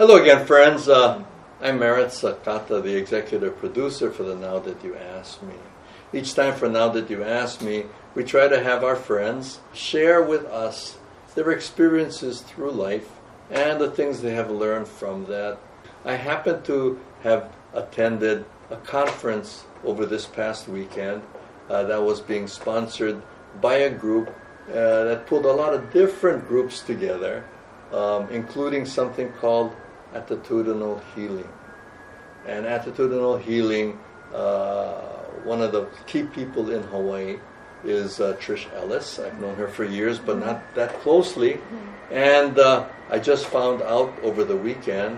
Hello again, friends. I'm Merritt Sakata, the executive producer for the Now That You Ask Me. Each time for Now That You Ask Me, we try to have our friends share with us their experiences through life and the things they have learned from that. I happen to have attended a conference over this past weekend that was being sponsored by a group that pulled a lot of different groups together, including something called Attitudinal Healing. And Attitudinal Healing, one of the key people in Hawaii is Trish Ellis. I've known her for years, but not that closely. And I just found out over the weekend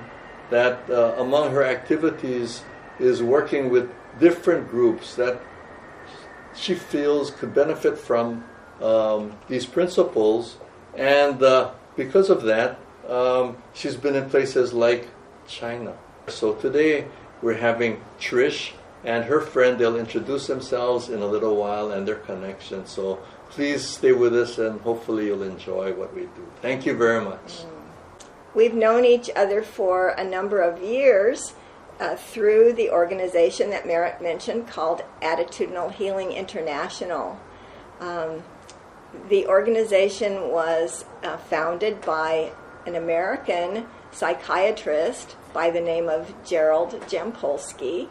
that among her activities is working with different groups that she feels could benefit from these principles. And because of that, she's been in places like China. So today we're having Trish and her friend. They'll introduce themselves in a little while and their connection. So please stay with us and hopefully you'll enjoy what we do. Thank you very much. We've known each other for a number of years through the organization that Merritt mentioned called Attitudinal Healing International. The organization was founded by an American psychiatrist by the name of Gerald Jampolsky,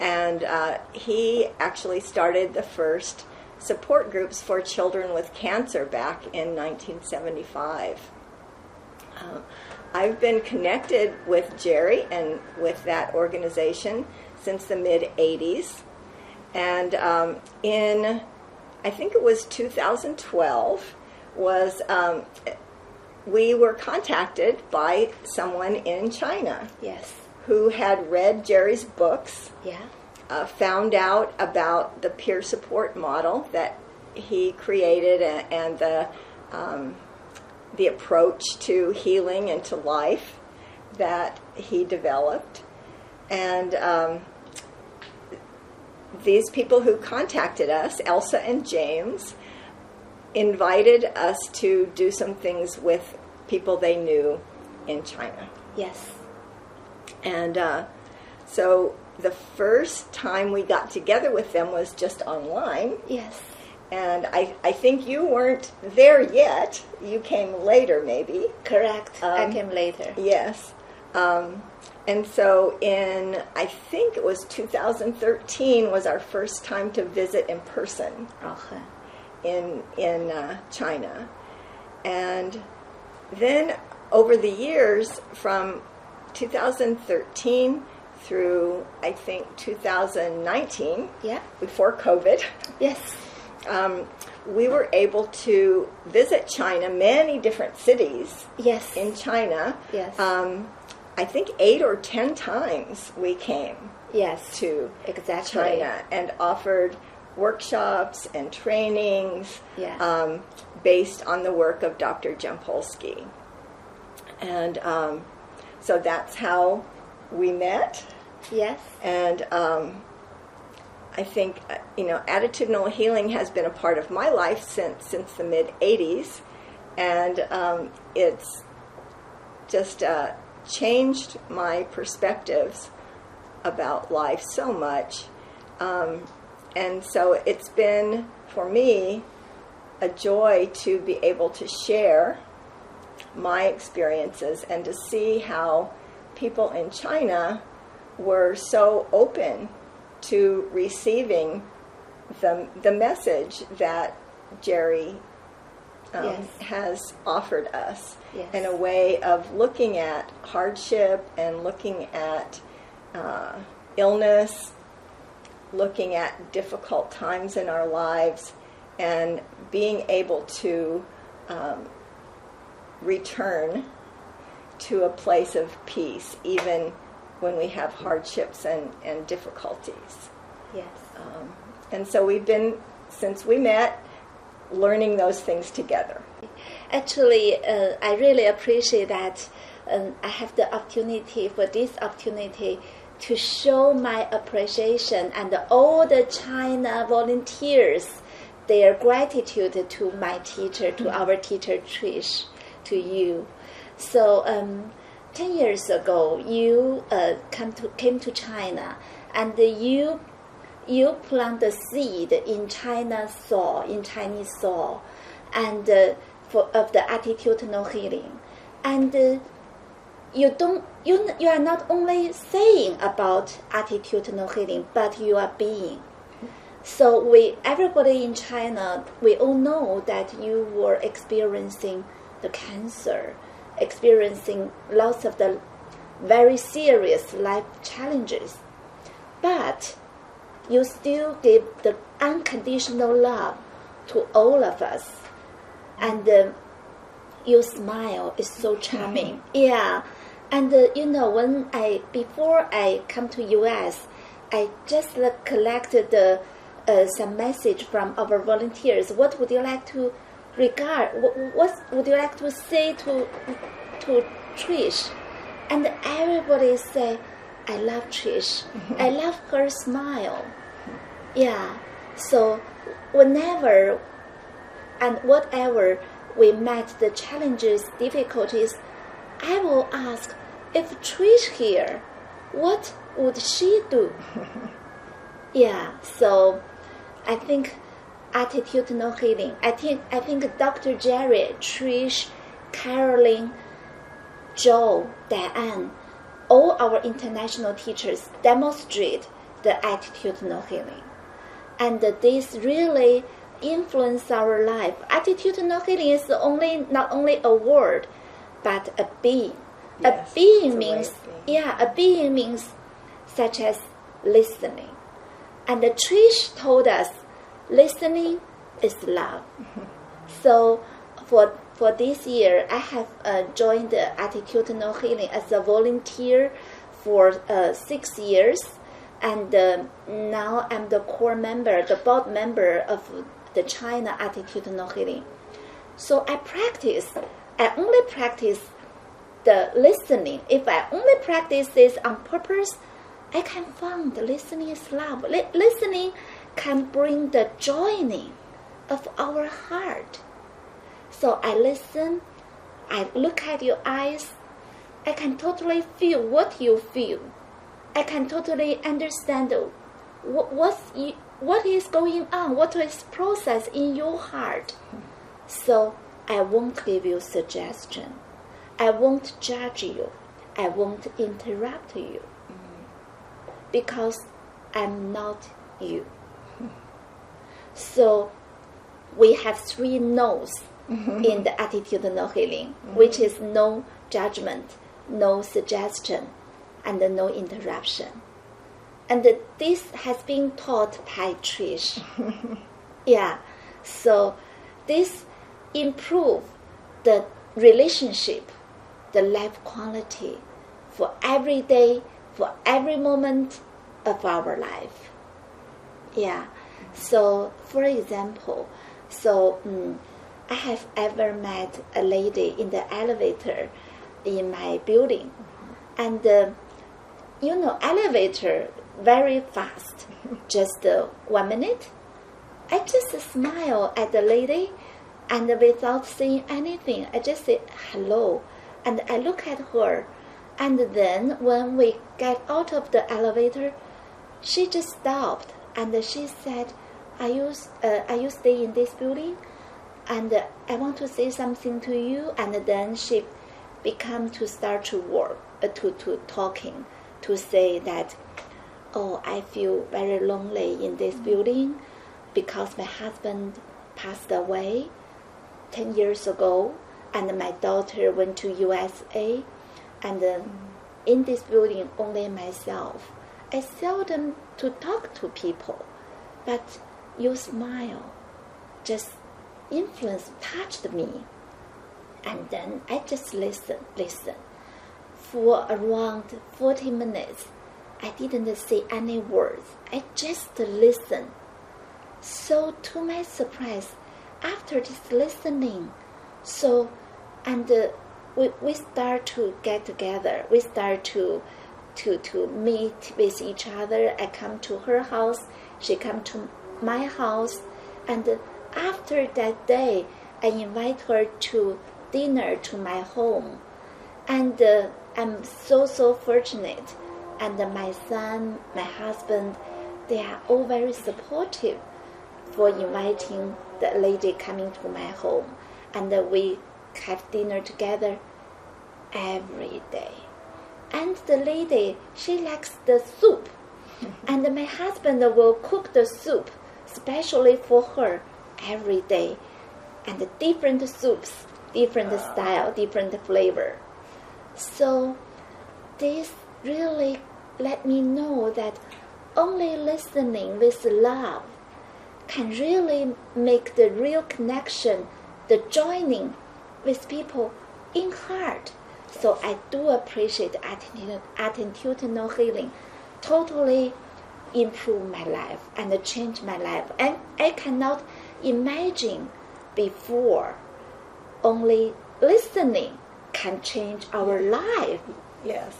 and he actually started the first support groups for children with cancer back in 1975. I've been connected with Jerry and with that organization since the mid-'80s, and in, I think it was 2012, we were contacted by someone in China. Yes. Who had read Jerry's books. Yeah. Found out about the peer support model that he created and the approach to healing and to life that he developed. And these people who contacted us, Elsa and James, invited us to do some things with people they knew in China. Yes. And so the first time we got together with them was just online. Yes. And I think you weren't there yet. You came later, maybe. Correct. I came later. Yes. And so in, I think it was 2013 was our first time to visit in person. Okay. In China. And then over the years from 2013 through I think 2019, before COVID, yes, we were able to visit China, many different cities, yes, in China. Yes. I think 8 or 10 times we came, yes, to exactly China and offered workshops and trainings, yes, based on the work of Dr. Jampolsky. And so that's how we met. Yes. And I think, attitudinal healing has been a part of my life since the mid-'80s. And it's just changed my perspectives about life so much. And so it's been, for me, a joy to be able to share my experiences and to see how people in China were so open to receiving the message that Jerry yes, has offered us, yes, in a way of looking at hardship and looking at illness, looking at difficult times in our lives, and being able to return to a place of peace, even when we have hardships and difficulties. yes. And so we've been, since we met, learning those things together. Actually, I really appreciate that I have the opportunity to show my appreciation and all the China volunteers, their gratitude to my teacher, to our teacher Trish, to you. So 10 years ago, you came to China, and you plant the seed in Chinese soil, and of the attitudinal healing, and you are not only saying about attitudinal healing, but you are being. So everybody in China, we all know that you were experiencing the cancer, experiencing lots of the very serious life challenges, but you still give the unconditional love to all of us, and your smile is so charming. Yeah, and before I come to US, I just collected some message from our volunteers. What would you like to what would you like to say to Trish? And everybody say, I love Trish. I love her smile. Yeah. So whenever and whatever we met the challenges, difficulties, I will ask, if Trish here, what would she do? Yeah. So I think attitudinal healing. I think Dr. Jerry, Trish, Caroline, Joe, Diane, all our international teachers demonstrate the attitudinal healing. And this really influence our life. Attitudinal healing is not only a word, but a being. Yes, a being means such as listening. And Trish told us, listening is love. So for this year, I have joined the Attitudinal Healing as a volunteer for 6 years, and now I'm the core member, the board member of the China Attitudinal Healing. So I only practice the listening. If I only practice this on purpose, I can find listening is love. Listening can bring the joining of our heart. So I listen, I look at your eyes, I can totally feel what you feel. I can totally understand what is going on, what is processed in your heart. So I won't give you suggestion. I won't judge you. I won't interrupt you. Because I'm not you. So we have 3 no's in the attitudinal healing, which is no judgment, no suggestion, and no interruption. And this has been taught by Trish. Yeah, so this improves the relationship, the life quality for every day, for every moment of our life. Yeah. So, for example, I have ever met a lady in the elevator in my building, and elevator very fast, just 1 minute. I just smile at the lady, and without saying anything, I just say hello, and I look at her, and then when we get out of the elevator, she just stopped and she said, Are you staying in this building? And I want to say something to you. And then she began to start to work, to talking, to say that, oh, I feel very lonely in this building because my husband passed away 10 years ago, and my daughter went to USA, and in this building only myself. I seldom to talk to people, but your smile just touched me. And then I just listen. For around 40 minutes, I didn't say any words. I just listened. So to my surprise, after this listening, we start to get together. We start to meet with each other. I come to her house, she come to my house, and after that day, I invite her to dinner to my home, and I'm so fortunate. And my son, my husband, they are all very supportive for inviting the lady coming to my home. And we have dinner together every day. And the lady, she likes the soup. And my husband will cook the soup especially for her every day. And different soups, different style, different flavor. So this really let me know that only listening with love can really make the real connection, the joining with people in heart. So I do appreciate attitudinal healing. Totally improve my life and change my life. And I cannot imagine before only listening can change our life. Yes.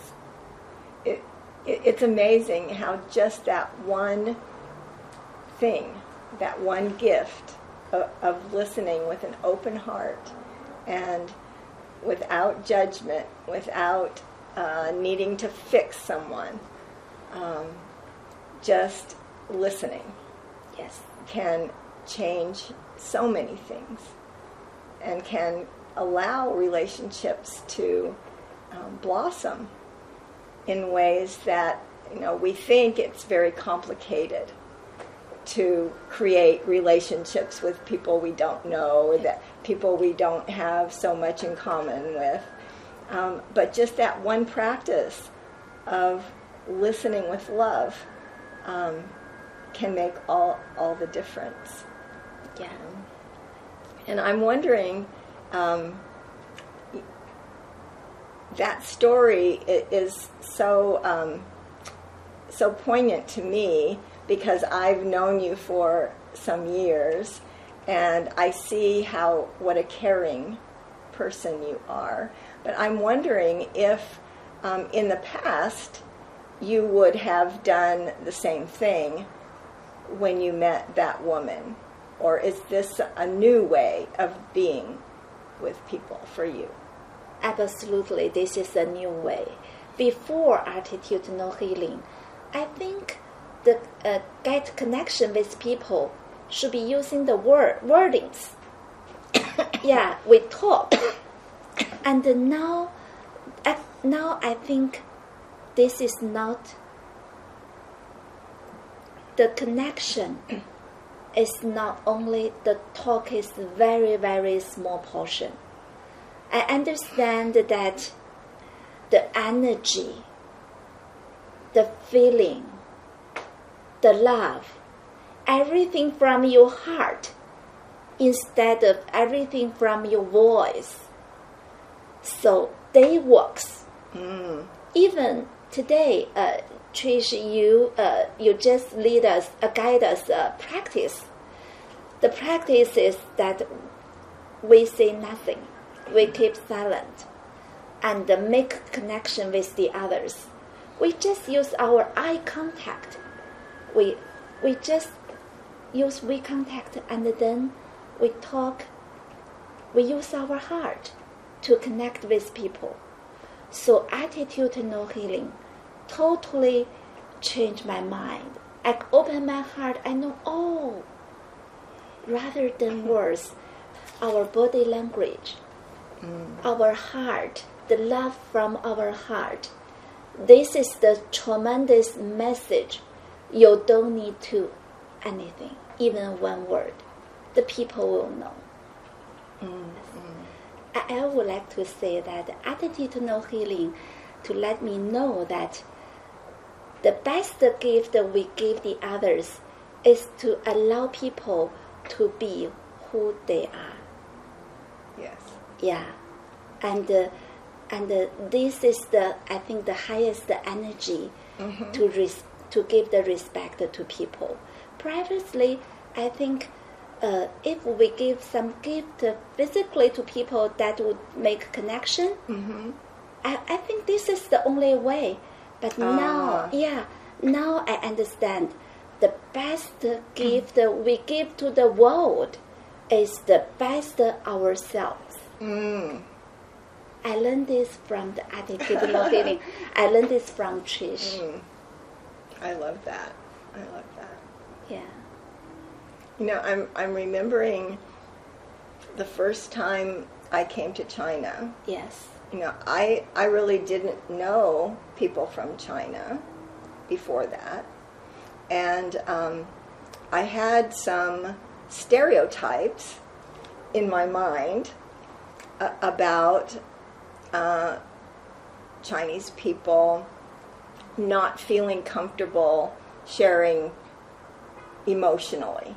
It's amazing how just that one thing, that one gift of listening with an open heart and without judgment, without needing to fix someone, just listening, Yes, can change so many things and can allow relationships to blossom in ways that, we think it's very complicated to create relationships with people we don't know, or that people we don't have so much in common with. But just that one practice of listening with love can make all the difference. yeah. And I'm wondering, that story is so poignant to me because I've known you for some years, and I see what a caring person you are. But I'm wondering if in the past you would have done the same thing when you met that woman, or is this a new way of being with people for you? Absolutely, this is a new way. Before attitudinal healing, I think the get connection with people should be using the wordings. Yeah, we talk. And now I think this is not the connection. Is not only the talk is very, very small portion. I understand that the energy, the feeling, the love, everything from your heart instead of everything from your voice. So they works. Even today, Trish, you just guide us practice. The practice is that we say nothing. We keep silent and make connection with the others. We just use our eye contact. We just use eye contact, and then we talk. We use our heart to connect with people. So attitudinal healing totally changed my mind. I open my heart. I know, rather than words, our body language, our heart, the love from our heart. This is the tremendous message. You don't need to anything, even one word. The people will know. I would like to say that attitudinal healing to let me know that the best gift we give the others is to allow people to be who they are. Yes. Yeah, and this is I think the highest energy to give the respect to people. Previously, I think if we give some gift physically to people, that would make connection. I think this is the only way. But now I understand the best gift we give to the world is the best ourselves. I learned this from the Attitudinal Healing. I learned this from Trish. I love that. I love that. Yeah. You know, I'm remembering the first time I came to China. Yes. You know, I really didn't know people from China before that. And I had some stereotypes in my mind about Chinese people not feeling comfortable sharing emotionally.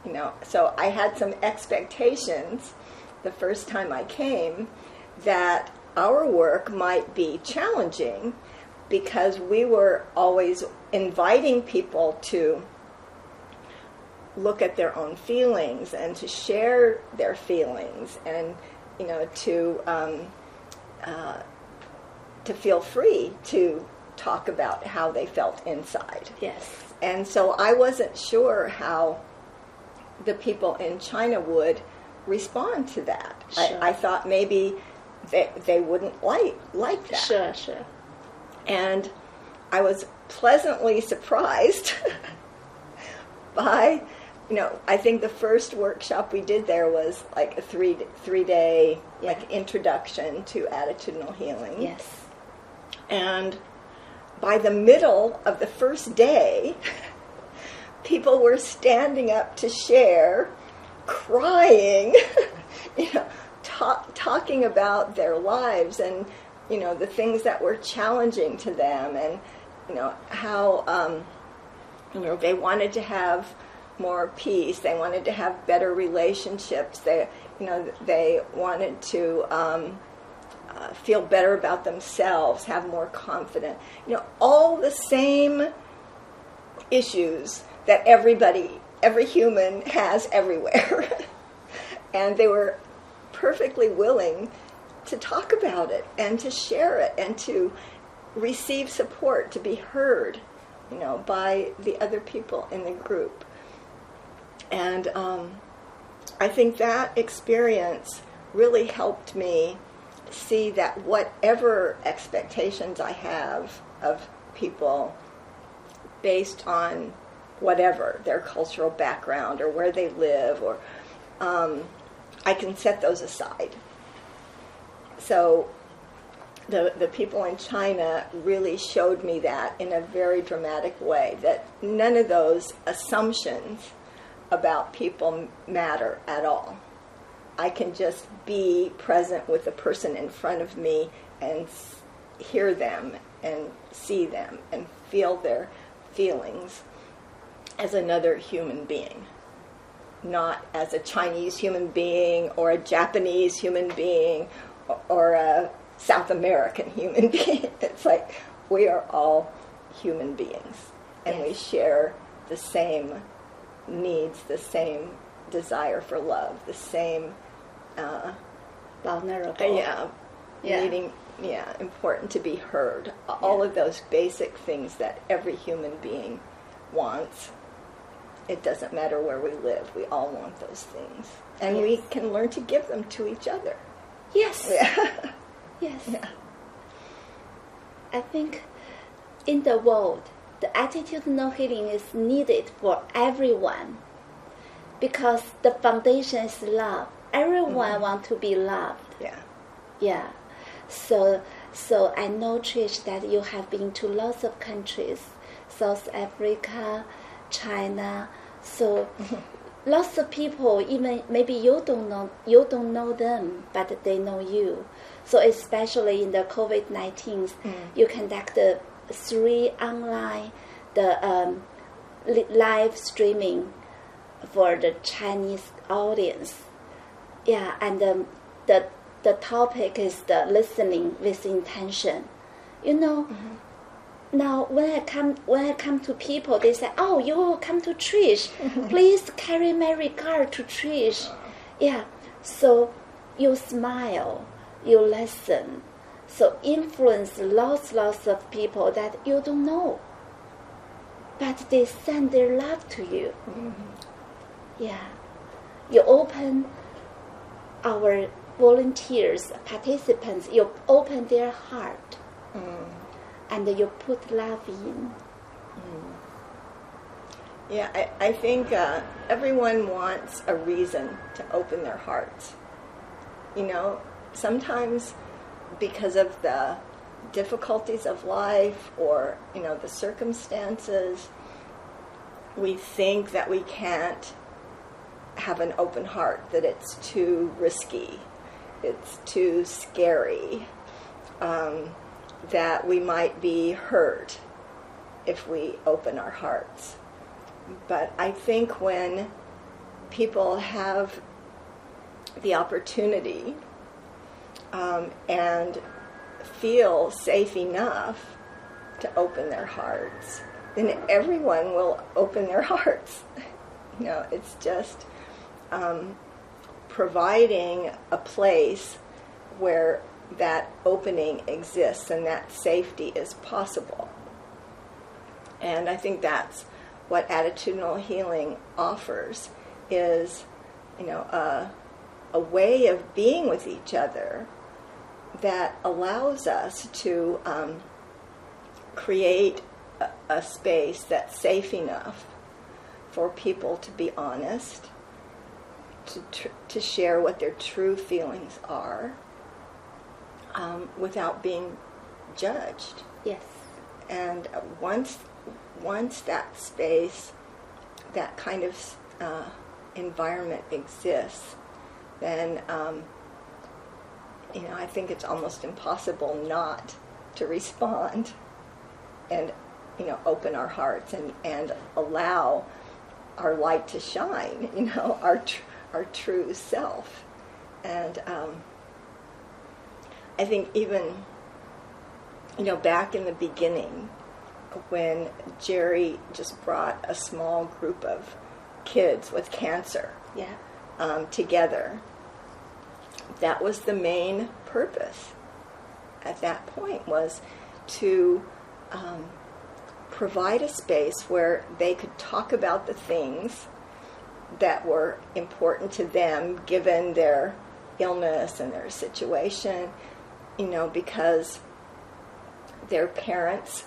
You know, so I had some expectations the first time I came that our work might be challenging because we were always inviting people to look at their own feelings and to share their feelings and, you know, to feel free to talk about how they felt inside. Yes. And so I wasn't sure how the people in China would respond to that. Sure. I thought maybe they wouldn't like that. Sure, sure. And I was pleasantly surprised by, you know, I think the first workshop we did there was like a three-day like introduction to attitudinal healing. Yes. And by the middle of the first day, people were standing up to share, crying, you know, talking about their lives and, you know, the things that were challenging to them and, you know, how, you know, they wanted to have more peace. They wanted to have better relationships. They, you know, they wanted to feel better about themselves, have more confidence. You know, all the same issues that every human has everywhere. And they were perfectly willing to talk about it and to share it and to receive support, to be heard, you know, by the other people in the group. And I think that experience really helped me see that whatever expectations I have of people based on whatever, their cultural background or where they live, or I can set those aside. So the people in China really showed me that in a very dramatic way, that none of those assumptions about people matter at all. I can just be present with the person in front of me and hear them and see them and feel their feelings as another human being, not as a Chinese human being or a Japanese human being or a South American human being. It's like we are all human beings and we share the same needs, the same desire for love, the same vulnerable. Needing, important to be heard. All of those basic things that every human being wants. It doesn't matter where we live. We all want those things. And we can learn to give them to each other. Yes. Yeah. Yes. Yeah. I think in the world, the attitudinal healing is needed for everyone because the foundation is love. Everyone wants to be loved. Yeah. Yeah. So I know, Trish, that you have been to lots of countries, South Africa, China. So lots of people, even maybe you don't know them, but they know you. So especially in the COVID-19, you conduct 3 online live streaming for the Chinese audience. Yeah, and the topic is the listening with intention. You know, now when I come to people, they say, "Oh, you come to Trish. Please carry my regard to Trish." Yeah, so you smile, you listen, so influence lots of people that you don't know, but they send their love to you. Yeah, you open our volunteers, participants, you open their heart and you put love in. Yeah, I think everyone wants a reason to open their hearts. You know, sometimes because of the difficulties of life or, you know, the circumstances, we think that we can't have an open heart, that it's too risky, it's too scary, that we might be hurt if we open our hearts. But I think when people have the opportunity and feel safe enough to open their hearts, then everyone will open their hearts. You know, it's just providing a place where that opening exists and that safety is possible. And I think that's what attitudinal healing offers, is, you know, a way of being with each other that allows us to create a space that's safe enough for people to be honest, to share what their true feelings are, without being judged. Yes. And once that space, that kind of environment exists, then you know, I think it's almost impossible not to respond and, you know, open our hearts and allow our light to shine, you know, our true self. And I think even, you know, back in the beginning, when Jerry just brought a small group of kids with cancer together, that was the main purpose at that point, was to provide a space where they could talk about the things that were important to them given their illness and their situation, you know, because their parents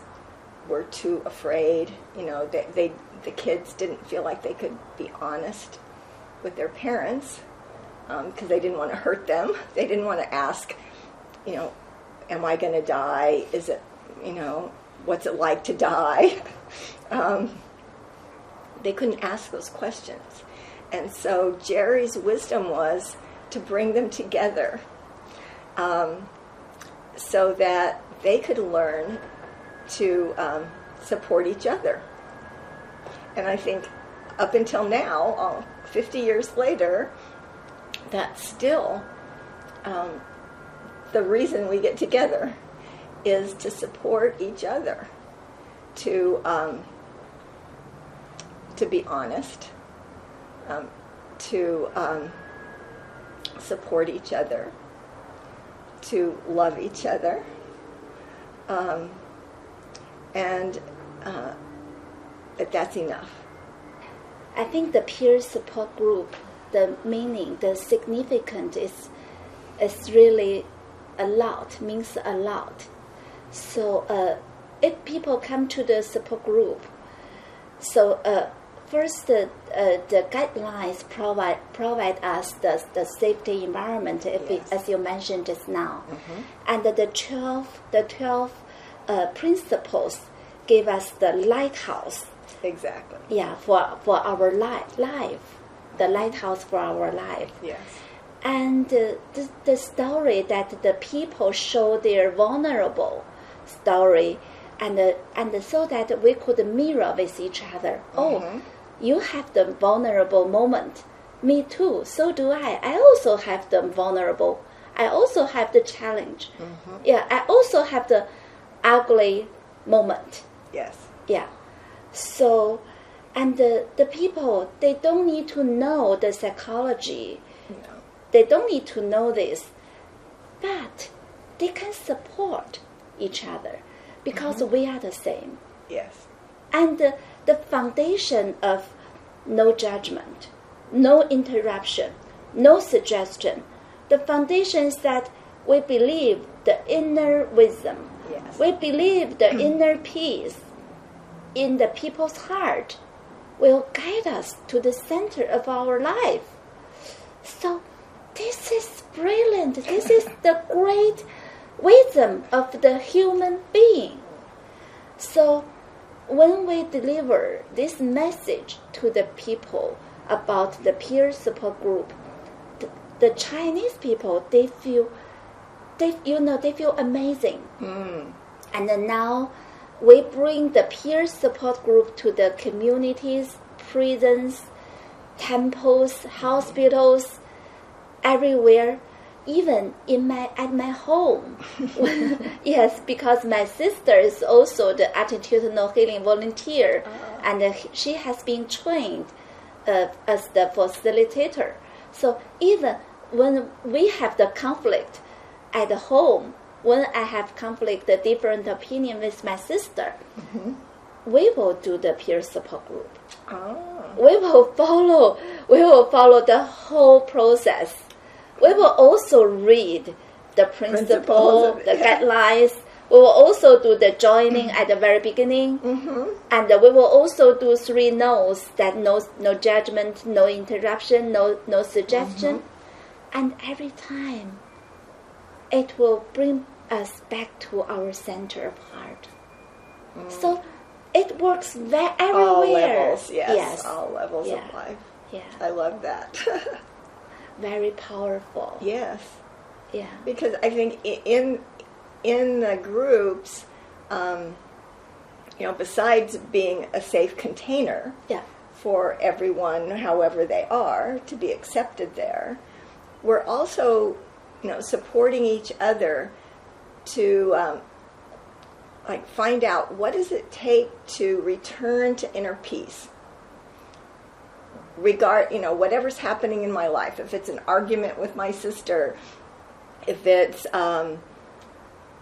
were too afraid, you know, the kids didn't feel like they could be honest with their parents because they didn't want to hurt them. They didn't want to ask, you know, am I going to die? Is it, you know, what's it like to die? They couldn't ask those questions. And so Jerry's wisdom was to bring them together so that they could learn to support each other. And I think up until now, 50 years later, that's still the reason we get together, is to support each other, to be honest, to support each other, to love each other, and that's enough. I think the peer support group, the meaning, the significance is really a lot, means a lot. So if people come to the support group, so first the guidelines provide us the safety environment, as you mentioned just now, and the 12 principles give us the lighthouse. Exactly. Yeah, for our life, the lighthouse for our life. Yes. And the story that the people show their vulnerable story, and so that we could mirror with each other. Oh, you have the vulnerable moment. Me too. So do I. I also have the vulnerable. I also have the challenge. Yeah, I also have the ugly moment. Yes. Yeah. So, and the people, they don't need to know the psychology. No. They don't need to know this. But they can support each other because we are the same. Yes. And the foundation of no judgment, no interruption, no suggestion, the foundation is that we believe the inner wisdom. Yes. We believe the inner peace in the people's heart will guide us to the center of our life. So this is brilliant. This is the great wisdom of the human being. So when we deliver this message to the people about the peer support group, the Chinese people, they feel amazing. And then now we bring the peer support group to the communities, prisons, temples, hospitals, everywhere, even at my home. Yes, because my sister is also the Attitudinal Healing volunteer, and she has been trained as the facilitator. So even when we have the conflict at home, when I have conflict, a different opinion with my sister, we will do the peer support group. We will follow the whole process. We will also read the principles, the guidelines. We will also do the joining at the very beginning. And we will also do 3 no's, that no judgment, no interruption, no suggestion. And every time, it will bring us back to our center of heart. So it works everywhere. All levels, yes. All levels of life. Yeah. I love that. Very powerful. Yes. Yeah. Because I think in the groups, besides being a safe container for everyone, however they are, to be accepted there, we're also, supporting each other to find out what does it take to return to inner peace. Whatever's happening in my life, if it's an argument with my sister, if it's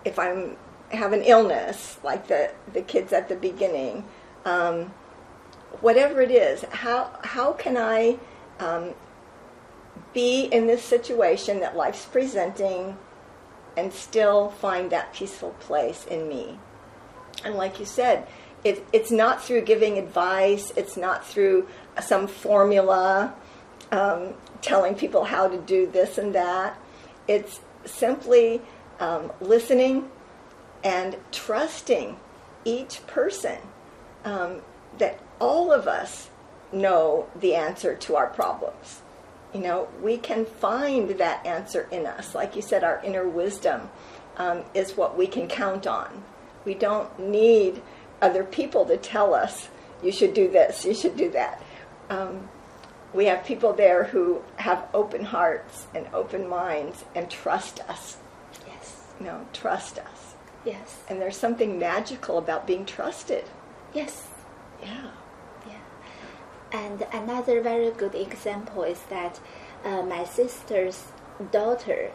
if I have an illness like the kids at the beginning, whatever it is, how can I be in this situation that life's presenting and still find that peaceful place in me? And like you said, it's not through giving advice, it's not through some formula, telling people how to do this and that. It's simply listening and trusting each person, that all of us know the answer to our problems. We can find that answer in us. Like you said, our inner wisdom is what we can count on. We don't need other people to tell us, you should do this, you should do that. We have people there who have open hearts and open minds and trust us. Yes. Trust us. Yes. And there's something magical about being trusted. Yes. Yeah. And another very good example is that my sister's daughter,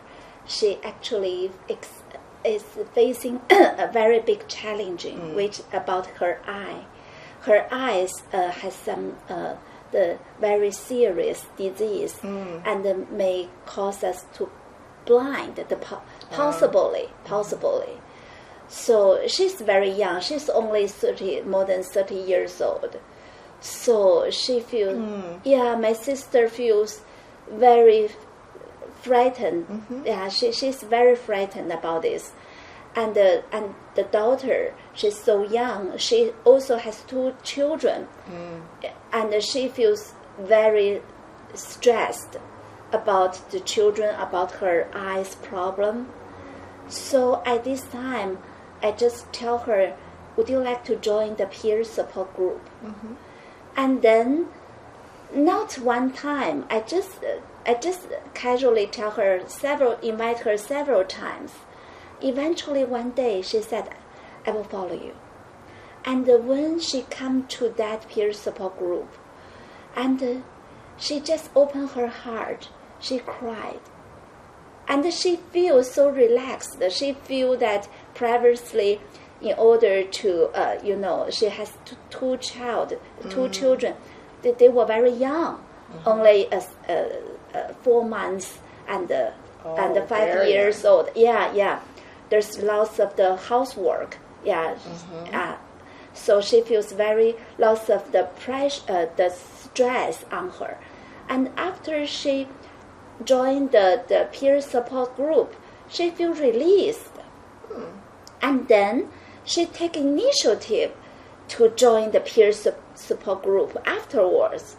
she actually is facing a very big challenge, which about her eye. Her eyes has some the very serious disease, and may cause us to blind. Possibly. So she's very young. She's only more than 30 years old. So she feels, my sister feels very frightened. Yeah, she's very frightened about this. And the daughter, she's so young. She also has 2 children. And she feels very stressed about the children, about her eyes problem. So at this time, I just tell her, would you like to join the peer support group? And then, not one time, I just casually tell her invite her several times. Eventually one day she said, I will follow you. And when she come to that peer support group, and she just opened her heart, she cried. And she feels so relaxed. She feels that previously, in order to, she has 2 children. They were very young, only 4 months and and 5 very years young. old. Yeah. There's lots of the housework. Yeah. So she feels very lots of the pressure, the stress on her. And after she joined the peer support group, she feels released. And then she take initiative to join the peer support group afterwards.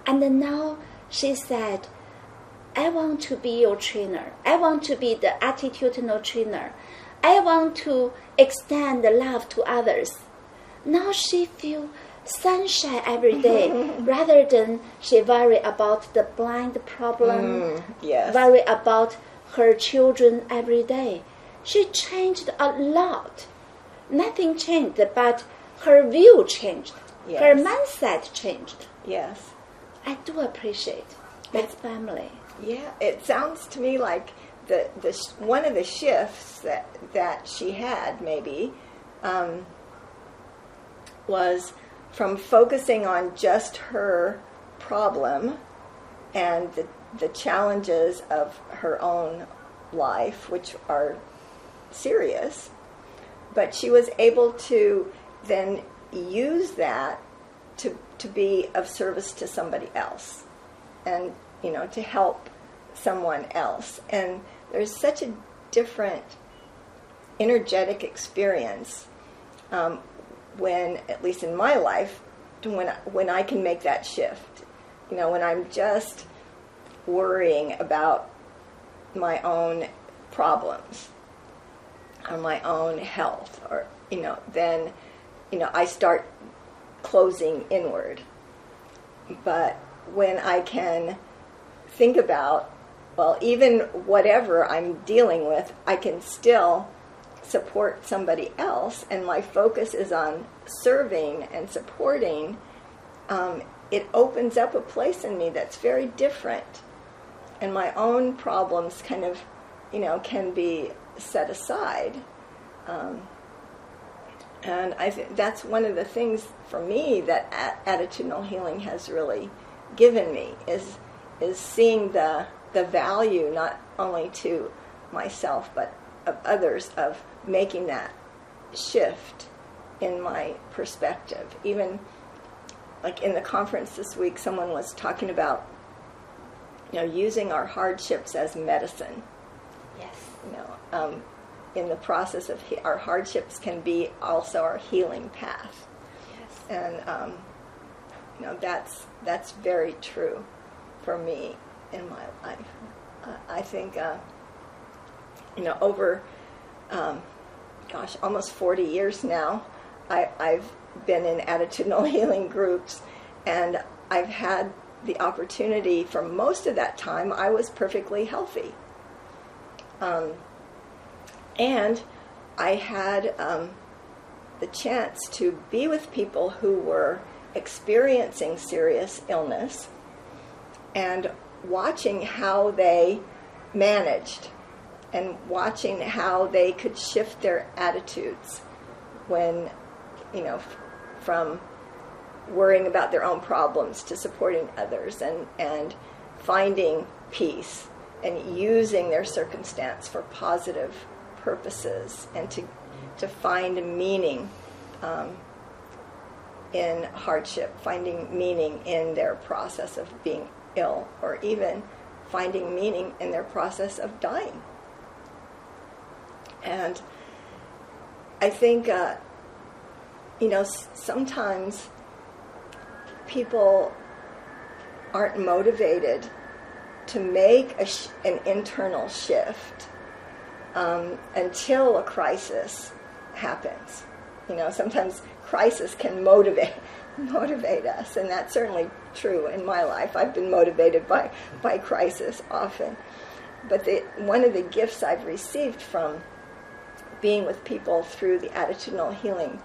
And then now she said, I want to be your trainer. I want to be the attitudinal trainer. I want to extend the love to others. Now she feel sunshine every day rather than she worry about the blind problem, yes. worry about her children every day. She changed a lot. Nothing changed, but her view changed. Yes. Her mindset changed. Yes. I do appreciate this family. Yeah, it sounds to me like the one of the shifts that she had maybe was from focusing on just her problem and the challenges of her own life, which are serious, but she was able to then use that to be of service to somebody else and, to help someone else. And there's such a different energetic experience when, at least in my life, when I can make that shift. When I'm just worrying about my own problems or my own health, or then I start closing inward. But when I can think about, well, even whatever I'm dealing with, I can still support somebody else, and my focus is on serving and supporting, it opens up a place in me that's very different. And my own problems kind of, can be set aside. And I think that's one of the things for me that attitudinal healing has really given me is seeing the value not only to myself but of others, of making that shift in my perspective. Even like in the conference this week, someone was talking about using our hardships as medicine. Yes. In the process of our hardships can be also our healing path. Yes. And that's very true for me in my life. I think over almost 40 years now, I've been in attitudinal healing groups, and I've had the opportunity for most of that time. I was perfectly healthy. And I had the chance to be with people who were experiencing serious illness and watching how they managed and watching how they could shift their attitudes when, from worrying about their own problems to supporting others and finding peace and using their circumstance for positive purposes and to find meaning in hardship, finding meaning in their process of being ill, or even finding meaning in their process of dying. And I think, sometimes people aren't motivated to make an internal shift until a crisis happens. Sometimes crisis can motivate us, and that's certainly true in my life. I've been motivated by crisis often. But one of the gifts I've received from being with people through the attitudinal healing,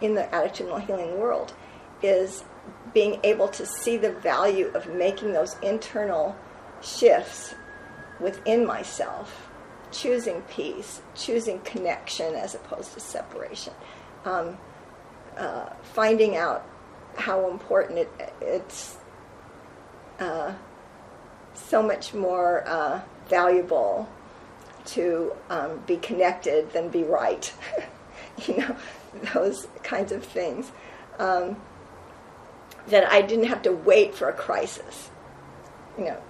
in the attitudinal healing world, is being able to see the value of making those internal shifts within myself, choosing peace, choosing connection as opposed to separation, finding out how important it's so much more valuable to be connected than be right. Those kinds of things. That I didn't have to wait for a crisis,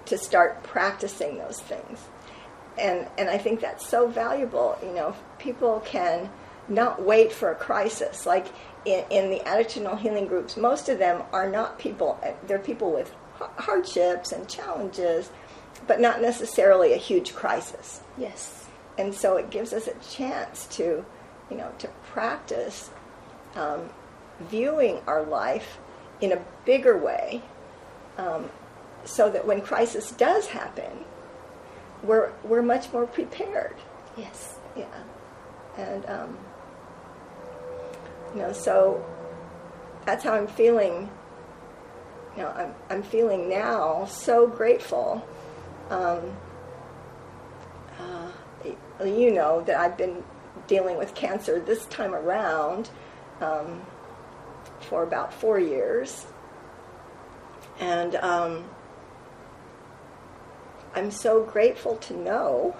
to start practicing those things. And I think that's so valuable. People can not wait for a crisis. Like in the attitudinal healing groups, most of them are not people, they're people with hardships and challenges, but not necessarily a huge crisis. Yes. And so it gives us a chance to practice viewing our life in a bigger way, so that when crisis does happen, we're much more prepared. Yes. Yeah. And so that's how I'm feeling. I'm feeling now so grateful. That I've been dealing with cancer this time around for about 4 years, and I'm so grateful to know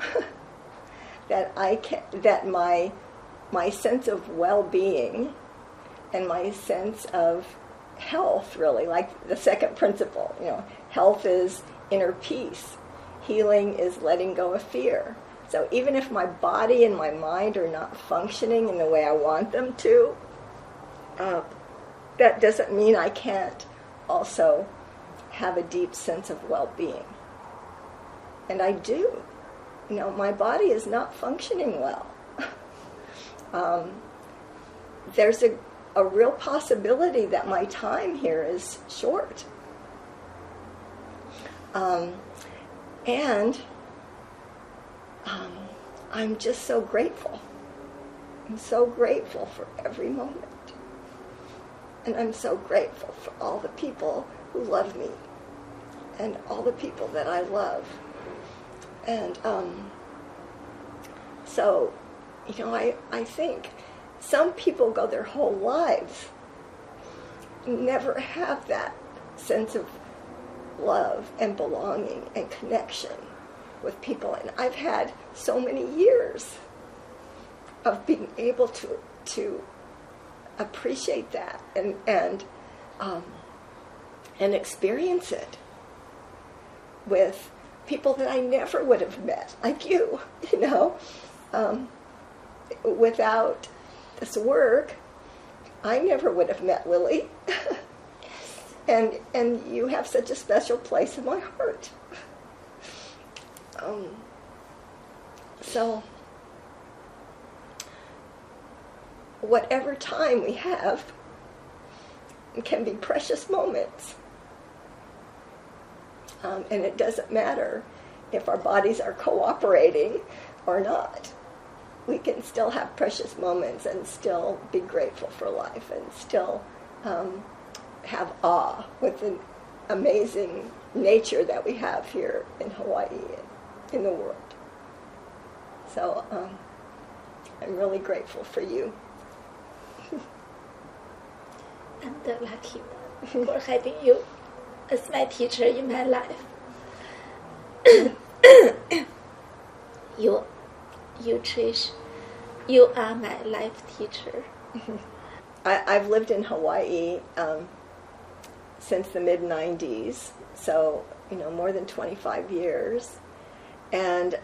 that that my sense of well-being and my sense of health, really, like the second principle, health is inner peace, healing is letting go of fear. So even if my body and my mind are not functioning in the way I want them to, that doesn't mean I can't also have a deep sense of well-being. And I do. My body is not functioning well. There's a real possibility that my time here is short. And I'm just so grateful. I'm so grateful for every moment. And I'm so grateful for all the people who love me and all the people that I love. And so, I think some people go their whole lives never have that sense of love and belonging and connection with people. And I've had so many years of being able to appreciate that and experience it with people that I never would have met, like you, without this work, I never would have met Lilly. and you have such a special place in my heart. So whatever time we have, it can be precious moments. And it doesn't matter if our bodies are cooperating or not. We can still have precious moments and still be grateful for life and still have awe with the amazing nature that we have here in Hawaii and in the world. So I'm really grateful for you. I'm the lucky for having you as my teacher in my life. You, Trish, you are my life teacher. I've lived in Hawaii since the mid-90s, so more than 25 years, and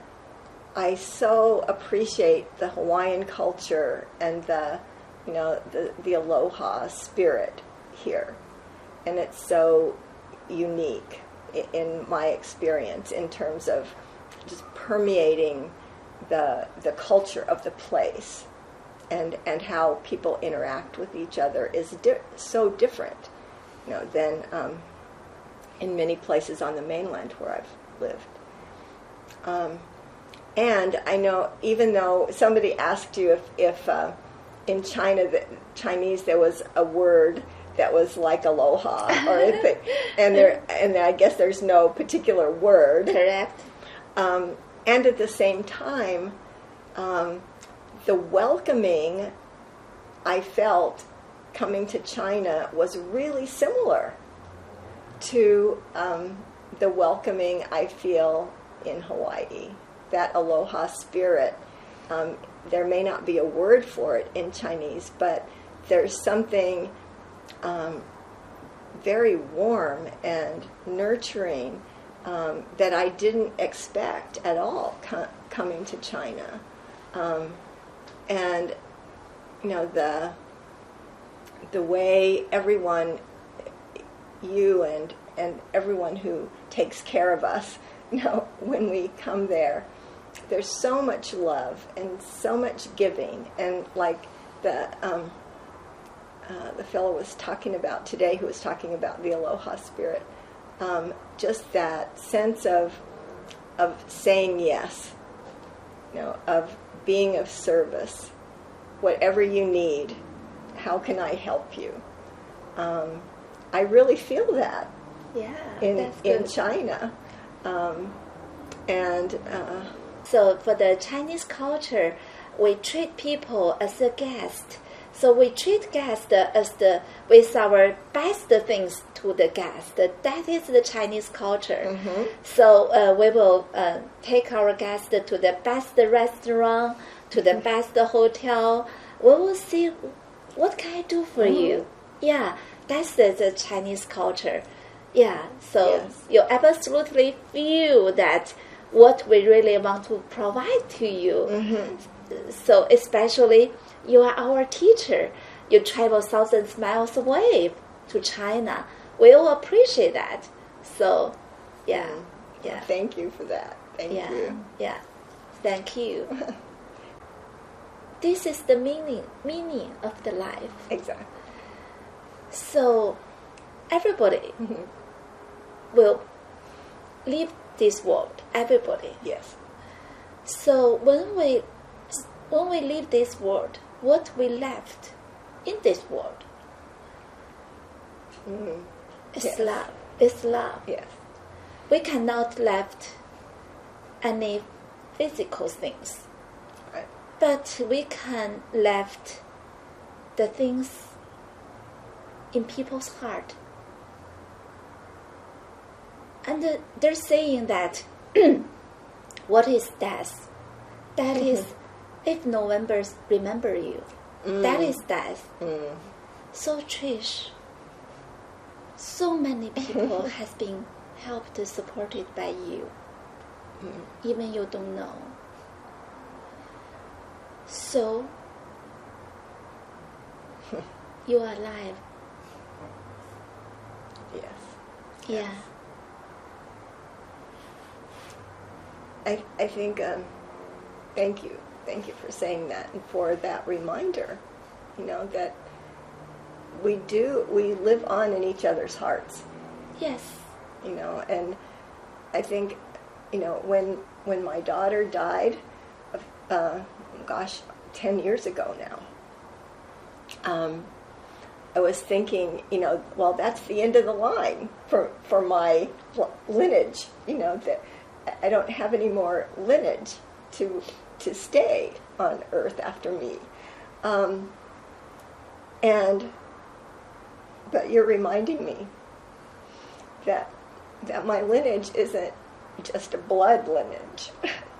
I so appreciate the Hawaiian culture and the aloha spirit here, and it's so unique in my experience in terms of just permeating the culture of the place, and how people interact with each other is so different, than in many places on the mainland where I've lived. And I know, even though somebody asked you if in Chinese there was a word that was like aloha, or and I guess there's no particular word. Correct. And at the same time, the welcoming I felt coming to China was really similar to the welcoming I feel in Hawaii, that aloha spirit. There may not be a word for it in Chinese, but there's something very warm and nurturing that I didn't expect at all coming to China. And, you know, the way everyone, you and everyone who takes care of us, you know, when we come there, there's so much love and so much giving. And like the fellow was talking about today, who was talking about the aloha spirit, just that sense of saying yes, you know, of being of service, whatever you need, how can I help you? I really feel that in China. So for the Chinese culture, we treat people as a guest. So we treat guests with our best things to the guest. That is the Chinese culture. Mm-hmm. So we will take our guests to the best restaurant, to the best hotel. We will see, what can I do for you? Yeah, that's the Chinese culture. Yeah, so you absolutely feel that what we really want to provide to you. Mm-hmm. So especially, you are our teacher. You travel thousands of miles away to China. We will appreciate that. So, yeah. Well, thank you for that. Thank you. Yeah, thank you. This is the meaning of the life. Exactly. So, everybody will leave this world. Everybody. Yes. So when we leave this world, what we left in this world is love. It's love. Yes. We cannot left any physical things, right, but we can left the things in people's heart. And they're saying that what is death? That is, if no one remember you, that is death. So Trish, so many people has been helped, supported by you, even you don't know. So you are alive. Yes. Yeah. I think, thank you for saying that and for that reminder, you know, that we live on in each other's hearts. Yes. You know, and I think, you know, when my daughter died, 10 years ago now, I was thinking, you know, well, that's the end of the line for my lineage, you know, that I don't have any more lineage to stay on Earth after me. But you're reminding me that my lineage isn't just a blood lineage.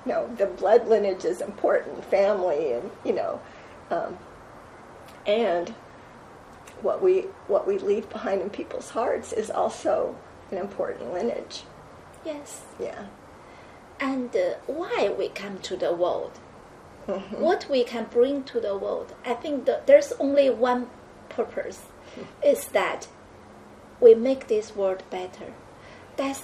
No, the blood lineage is important, family, and you know, and what we leave behind in people's hearts is also an important lineage. Yes. Yeah. And why we come to the world, what we can bring to the world. I think there's only one purpose, is that we make this world better. That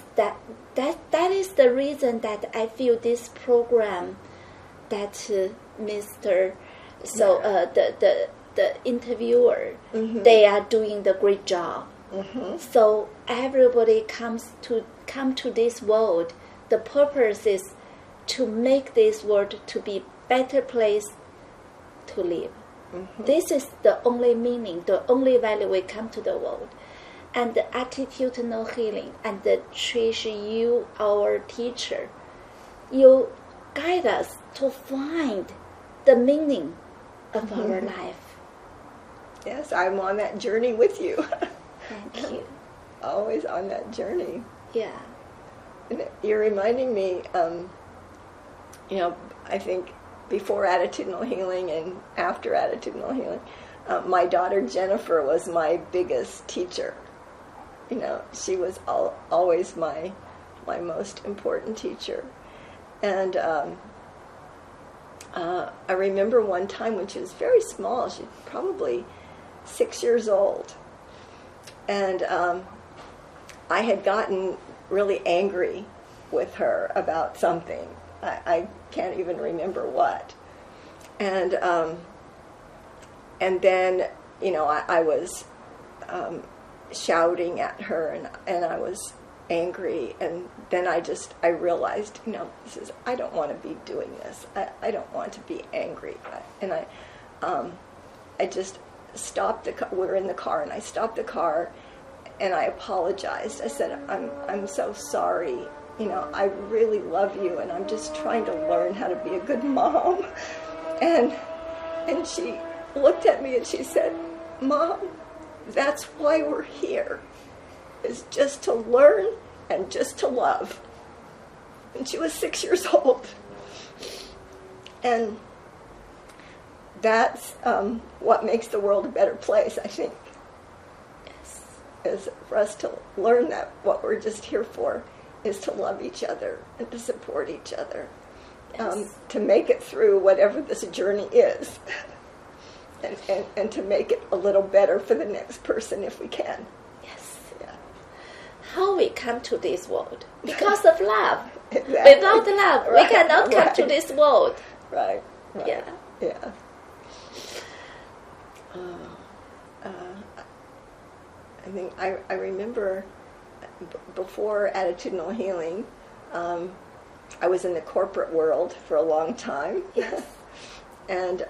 is the reason that I feel this program, that Mr. So the interviewer, they are doing the great job. So everybody come to this world. The purpose is to make this world to be better place to live. This is the only meaning, the only value we come to the world. And the attitudinal healing, and the Trish, you, our teacher, you guide us to find the meaning of our life. Yes, I'm on that journey with you. Thank you. Always on that journey. Yeah. you're reminding me, I think before Attitudinal Healing and after Attitudinal Healing, my daughter Jennifer was my biggest teacher. She was always my most important teacher. And I remember one time when she was very small, she was probably 6 years old, and I had gotten really angry with her about something. I can't even remember what. And then, I was shouting at her, and I was angry, and then I realized, I don't want to be doing this. I don't want to be angry. And I just stopped the car. We were in the car, and I stopped the car, and I apologized. I said, I'm so sorry. I really love you, and I'm just trying to learn how to be a good mom. And she looked at me and she said, Mom, that's why we're here, is just to learn and just to love. And she was 6 years old. And that's what makes the world a better place, I think. Yes. Is for us to learn that what we're just here for is to love each other and to support each other. Yes. To make it through whatever this journey is. And to make it a little better for the next person if we can. Yes. Yeah. How we come to this world? Because of love. Exactly. Without love, Right. we cannot come Right. to this world. Right. Yeah. Yeah. I think I remember before Attitudinal Healing, I was in the corporate world for a long time. Yes. And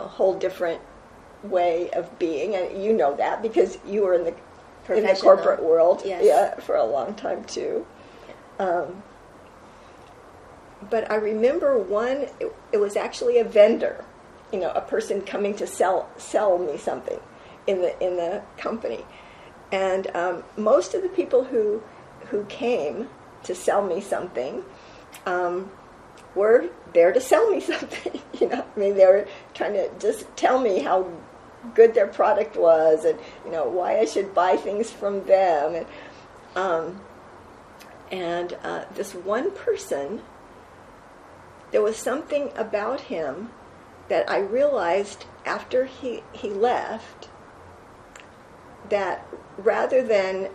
whole different way of being, and you know that because you were in the corporate world, yes. For a long time too. But I remember one. It was actually a vendor, a person coming to sell me something in the company, and most of the people who came to sell me something were there to sell me something. They were trying to just tell me how good their product was, and why I should buy things from them. And this one person, there was something about him that I realized after he left, that rather than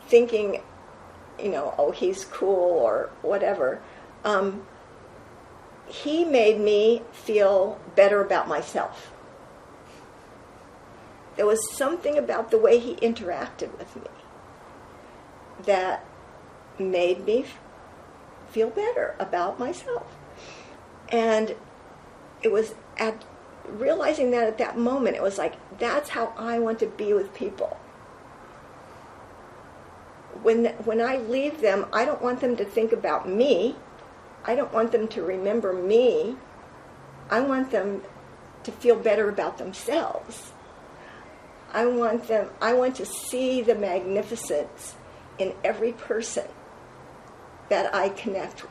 thinking, oh, he's cool or whatever, he made me feel better about myself. There was something about the way he interacted with me that made me feel better about myself. And it was at realizing that at that moment, it was like, that's how I want to be with people. When I leave them, I don't want them to think about me. I don't want them to remember me. I want them to feel better about themselves. I want to see the magnificence in every person that I connect with.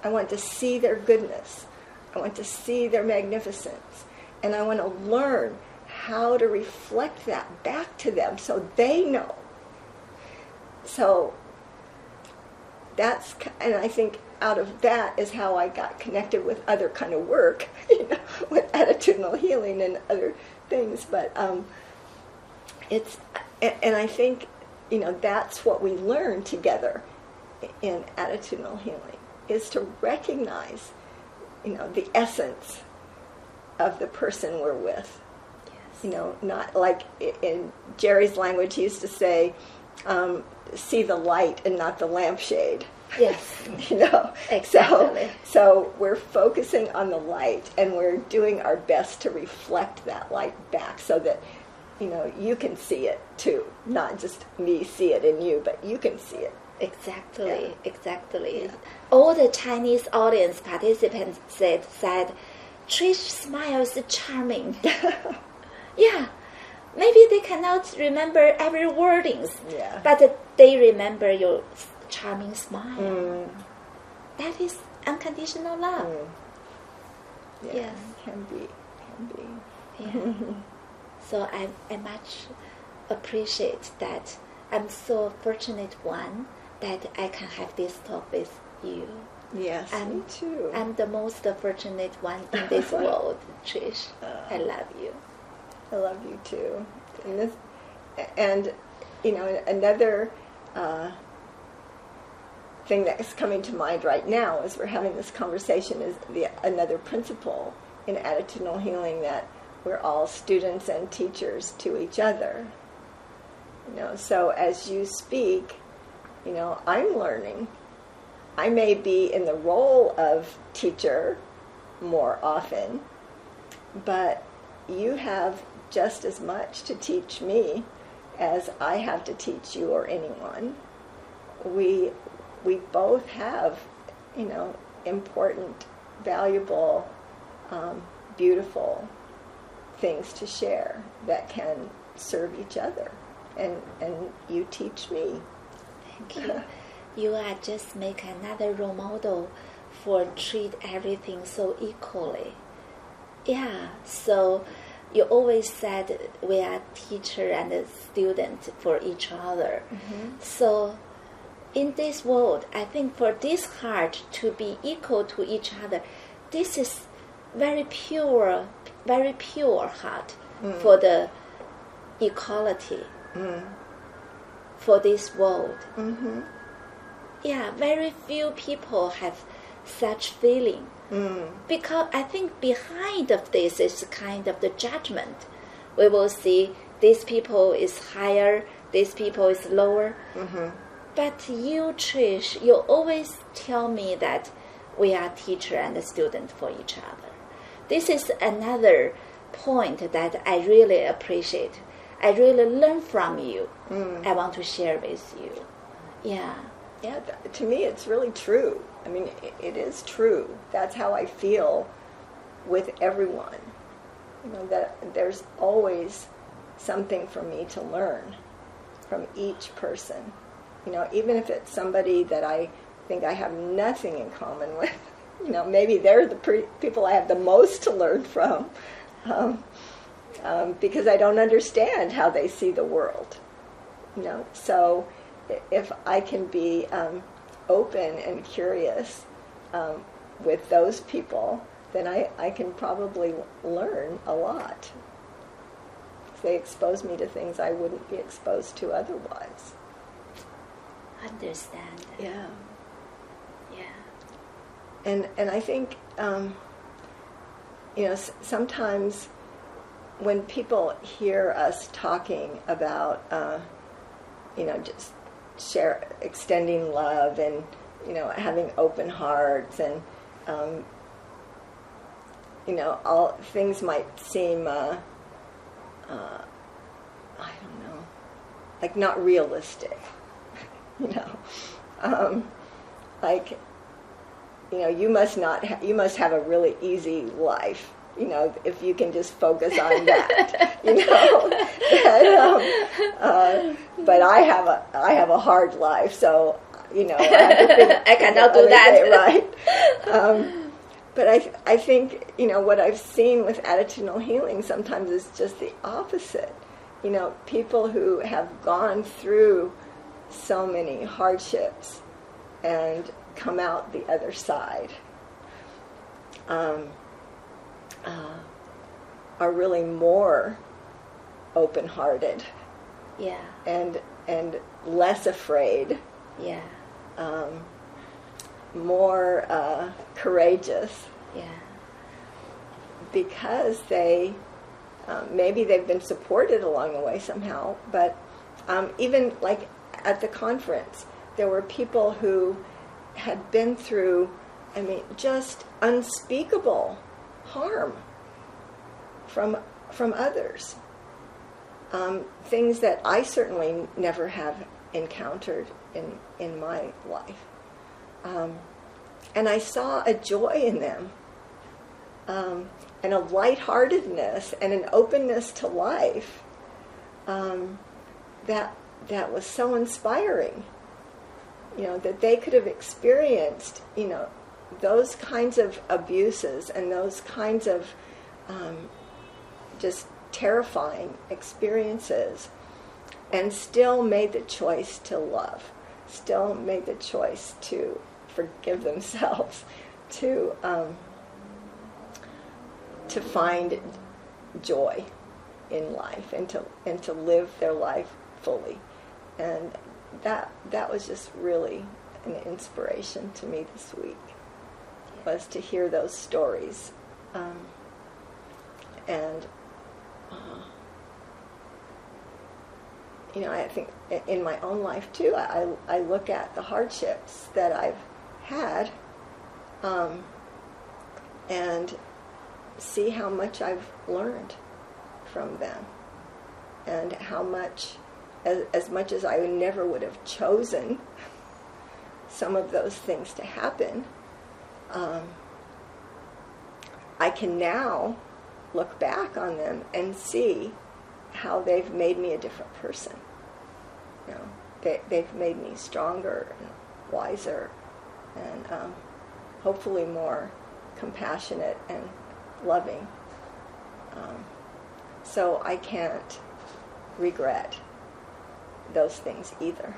I want to see their goodness. I want to see their magnificence. And I want to learn how to reflect that back to them so they know. So and I think out of that is how I got connected with other kind of work, with attitudinal healing and other things. But and I think, that's what we learn together in attitudinal healing, is to recognize, the essence of the person we're with. Yes. Not like in Jerry's language, he used to say, see the light and not the lampshade. Yes. Exactly. So we're focusing on the light, and we're doing our best to reflect that light back so that, you can see it too. Not just me see it in you, but you can see it. Exactly. Yeah. All the Chinese audience participants said, Trish smiles charming. Yeah. maybe they cannot remember every wordings, Yeah. but they remember your charming smile. That is unconditional love. Yeah, Yes. can be. Yeah. So I much appreciate that. I'm so fortunate one that I can have this talk with you. Yes, me too. I'm the most fortunate one in this world, Trish. I love you. I love you too. And another thing that's coming to mind right now as we're having this conversation is another principle in attitudinal healing, that we're all students and teachers to each other. So as you speak, I'm learning. I may be in the role of teacher more often, but you have just as much to teach me as I have to teach you or anyone. We both have, important, valuable, beautiful things to share that can serve each other. And you teach me. Thank you. You are just make another role model for treat everything so equally. Yeah, so you always said we are teacher and a student for each other. So in this world, I think for this heart to be equal to each other, this is very pure heart for the equality for this world. Yeah, very few people have such feeling. Because I think behind of this is kind of the judgment. We will see these people is higher, these people is lower. But you, Trish, you always tell me that we are teacher and student for each other. This is another point that I really appreciate. I really learn from you. I want to share with you. Yeah. Yeah, to me it's really true. I mean, it is true. That's how I feel with everyone. That there's always something for me to learn from each person. Even if it's somebody that I think I have nothing in common with, maybe they're the people I have the most to learn from, because I don't understand how they see the world. So if I can be open and curious with those people, then I can probably learn a lot. They expose me to things I wouldn't be exposed to otherwise. Understand. Yeah. Yeah. And I think, sometimes when people hear us talking about, just extending love and, having open hearts and, all things might seem, I don't know, like not realistic. You must have a really easy life, if you can just focus on that, but I have a hard life, so, I have to think, I cannot do that. Right. But I think, what I've seen with attitudinal healing sometimes is just the opposite. People who have gone through so many hardships and come out the other side are really more open-hearted, and less afraid, more courageous, because maybe they've been supported along the way somehow. But even like at the conference, there were people who had been through, just unspeakable harm from others. Things that I certainly never have encountered in my life. And I saw a joy in them, and a lightheartedness and an openness to life that was so inspiring. That they could have experienced, those kinds of abuses and those kinds of just terrifying experiences, and still made the choice to love, still made the choice to forgive themselves, to find joy in life, and to live their life fully. And that was just really an inspiration to me this week, was to hear those stories. I think in my own life too, I look at the hardships that I've had, and see how much I've learned from them, and how much, as much as I never would have chosen some of those things to happen, I can now look back on them and see how they've made me a different person. They've made me stronger and wiser, and hopefully more compassionate and loving. So I can't regret those things either.